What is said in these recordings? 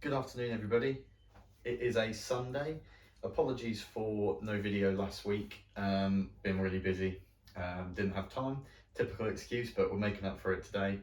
Good afternoon, everybody. It is a Sunday. Apologies for no video last week. Been really busy. Didn't have time. Typical excuse, but we're making up for it today.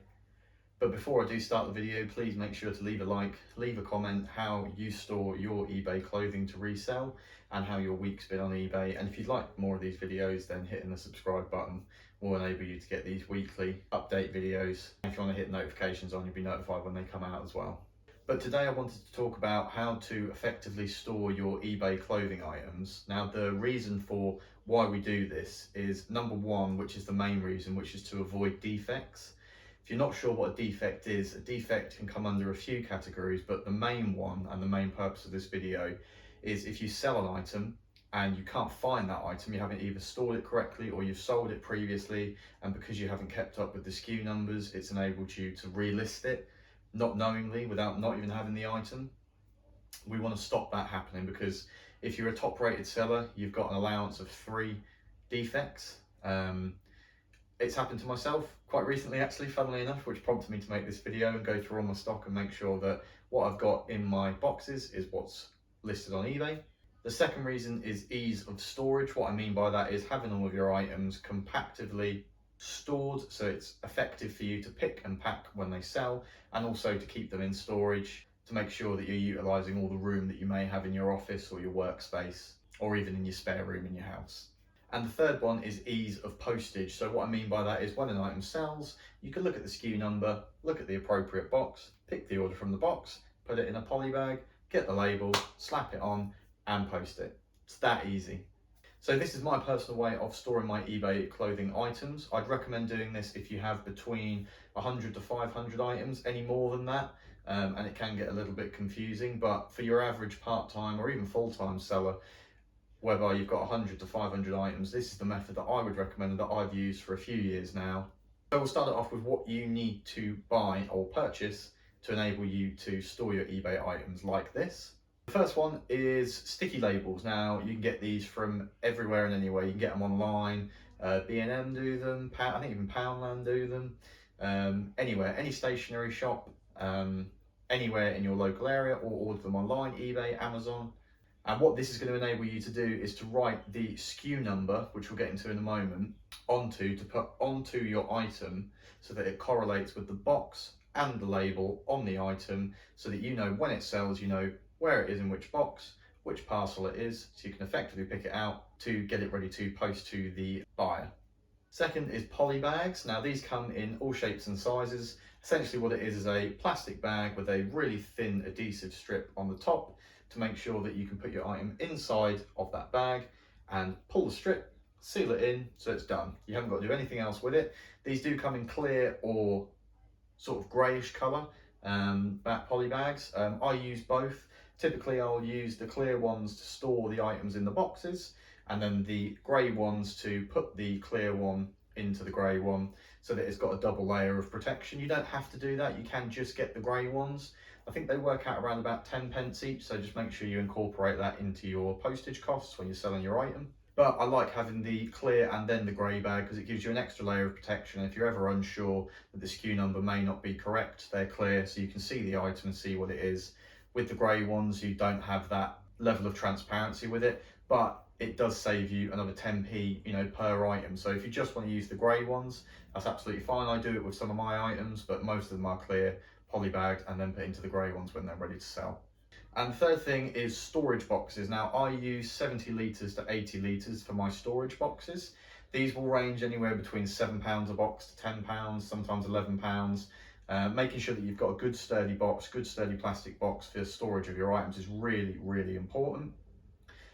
But before I do start the video, please make sure to leave a like, leave a comment how you store your eBay clothing to resell and how your week's been on eBay. And if you'd like more of these videos, then hitting the subscribe button will enable you to get these weekly update videos. If you want to hit notifications on, you'll be notified when they come out as well. But today I wanted to talk about how to effectively store your eBay clothing items. Now, the reason for why we do this is number one, which is the main reason, which is to avoid defects. If you're not sure what a defect is, a defect can come under a few categories, but the main one and the main purpose of this video is if you sell an item and you can't find that item, you haven't either stored it correctly or you've sold it previously, and because you haven't kept up with the SKU numbers, it's enabled you to relist it not knowingly, without not even having the item. We want to stop that happening because if you're a top rated seller, you've got an allowance of 3 defects. It's happened to myself quite recently, actually, funnily enough, which prompted me to make this video and go through all my stock and make sure that what I've got in my boxes is what's listed on eBay. The second reason is ease of storage. What I mean by that is having all of your items compactively stored so it's effective for you to pick and pack when they sell, and also to keep them in storage to make sure that you're utilizing all the room that you may have in your office or your workspace or even in your spare room in your house. And the third one is ease of postage. So what I mean by that is when an item sells, you can look at the SKU number, look at the appropriate box, pick the order from the box, put it in a poly bag, get the label, slap it on and post it. It's that easy. So this is my personal way of storing my eBay clothing items. I'd recommend doing this if you have between 100 to 500 items. Any more than that, and it can get a little bit confusing, but for your average part-time or even full-time seller, whereby you've got 100 to 500 items, this is the method that I would recommend and that I've used for a few years now. So we'll start it off with what you need to buy or purchase to enable you to store your eBay items like this. The first one is sticky labels. Now you can get these from everywhere and anywhere. You can get them online. B&M do them. I think even Poundland do them. Anywhere, any stationery shop, anywhere in your local area, or order them online, eBay, Amazon. And what this is going to enable you to do is to write the SKU number, which we'll get into in a moment, to put onto your item so that it correlates with the box and the label on the item, so that you know when it sells, you know where it is in which box, which parcel it is, so you can effectively pick it out to get it ready to post to the buyer. Second is poly bags. Now these come in all shapes and sizes. Essentially what it is a plastic bag with a really thin adhesive strip on the top to make sure that you can put your item inside of that bag and pull the strip, seal it in, so it's done. You haven't got to do anything else with it. These do come in clear or sort of greyish colour poly bags. I use both. Typically I'll use the clear ones to store the items in the boxes, and then the grey ones to put the clear one into the grey one so that it's got a double layer of protection. You don't have to do that, you can just get the grey ones. I think they work out around about 10 pence each, so just make sure you incorporate that into your postage costs when you're selling your item. But I like having the clear and then the grey bag because it gives you an extra layer of protection. If you're ever unsure that the SKU number may not be correct, they're clear so you can see the item and see what it is. With the grey ones, you don't have that level of transparency with it, but it does save you another 10p, per item. So if you just want to use the grey ones, that's absolutely fine. I do it with some of my items, but most of them are clear, poly bagged, and then put into the grey ones when they're ready to sell. And the third thing is storage boxes. Now I use 70 litres to 80 litres for my storage boxes. These will range anywhere between £7 a box to £10, sometimes £11. Making sure that you've got a good sturdy box, good sturdy plastic box for storage of your items is really, really important.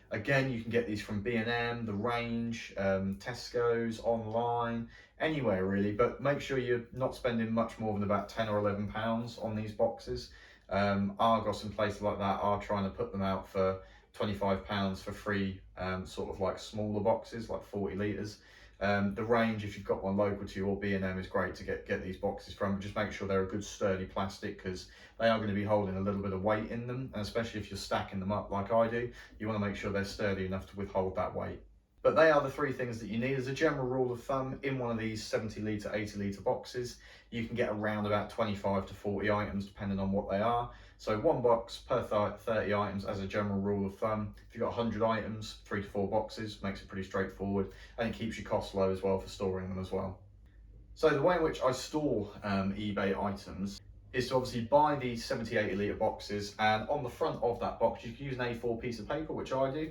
Again, you can get these from B&M, The Range, Tesco's, online, anywhere really, but make sure you're not spending much more than about £10 or £11 on these boxes. Argos and places like that are trying to put them out for £25 for free, sort of like smaller boxes, like 40 litres. The Range, if you've got one local to you, or B&M, is great to get these boxes from, but just make sure they're a good sturdy plastic because they are going to be holding a little bit of weight in them, and especially if you're stacking them up like I do, you want to make sure they're sturdy enough to withhold that weight. But they are the three things that you need. As a general rule of thumb, in one of these 70 litre, 80 litre boxes, you can get around about 25 to 40 items depending on what they are. So one box per 30 items as a general rule of thumb. If you've got 100 items, 3 to 4 boxes, makes it pretty straightforward, and it keeps your costs low as well for storing them as well. So the way in which I store eBay items is to obviously buy these 70, 80 litre boxes, and on the front of that box you can use an A4 piece of paper, which I do,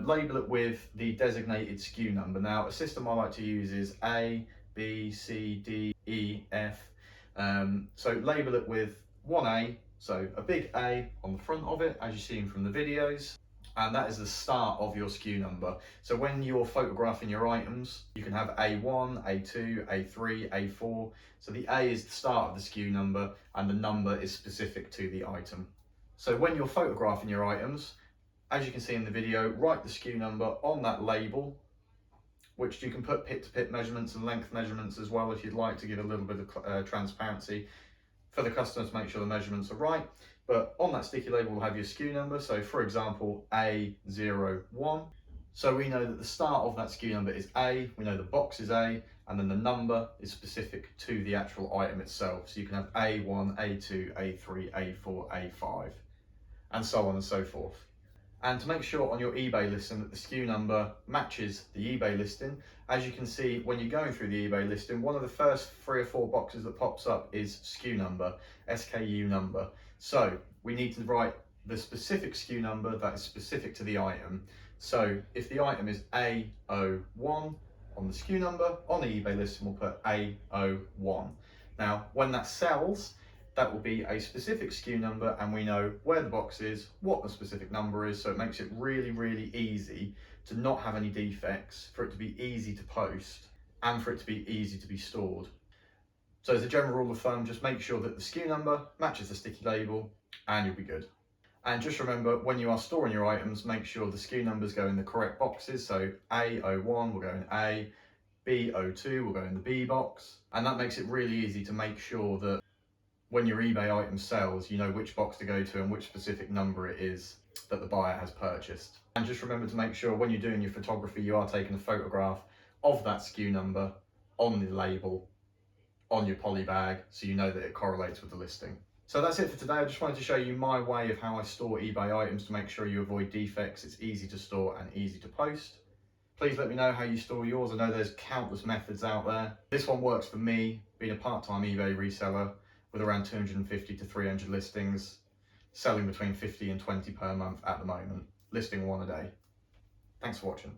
label it with the designated SKU number. Now a system I like to use is A, B, C, D, E, F. So label it with 1A, so a big A on the front of it, as you've seen from the videos. And that is the start of your SKU number. So when you're photographing your items, you can have A1, A2, A3, A4. So the A is the start of the SKU number and the number is specific to the item. So when you're photographing your items, as you can see in the video, write the SKU number on that label, which you can put pit-to-pit measurements and length measurements as well if you'd like to give a little bit of transparency for the customer to make sure the measurements are right. But on that sticky label will have your SKU number. So for example, A01. So we know that the start of that SKU number is A, we know the box is A, and then the number is specific to the actual item itself. So you can have A1, A2, A3, A4, A5, and so on and so forth. And to make sure on your eBay listing that the SKU number matches the eBay listing, as you can see when you're going through the eBay listing, one of the first 3 or 4 boxes that pops up is SKU number, SKU number. So we need to write the specific SKU number that is specific to the item. So if the item is A01 on the SKU number, on the eBay listing we'll put A01. Now when that sells, that will be a specific SKU number and we know where the box is, what the specific number is, so it makes it really, really easy to not have any defects, for it to be easy to post, and for it to be easy to be stored. So as a general rule of thumb, just make sure that the SKU number matches the sticky label and you'll be good. And just remember, when you are storing your items, make sure the SKU numbers go in the correct boxes. So A01 will go in A, B02 will go in the B box, and that makes it really easy to make sure that when your eBay item sells, you know which box to go to and which specific number it is that the buyer has purchased. And just remember to make sure when you're doing your photography, you are taking a photograph of that SKU number on the label, on your poly bag, so you know that it correlates with the listing. So that's it for today. I just wanted to show you my way of how I store eBay items to make sure you avoid defects. It's easy to store and easy to post. Please let me know how you store yours. I know there's countless methods out there. This one works for me, being a part-time eBay reseller with around 250 to 300 listings, selling between 50 and 20 per month at the moment, listing 1 a day. Thanks for watching.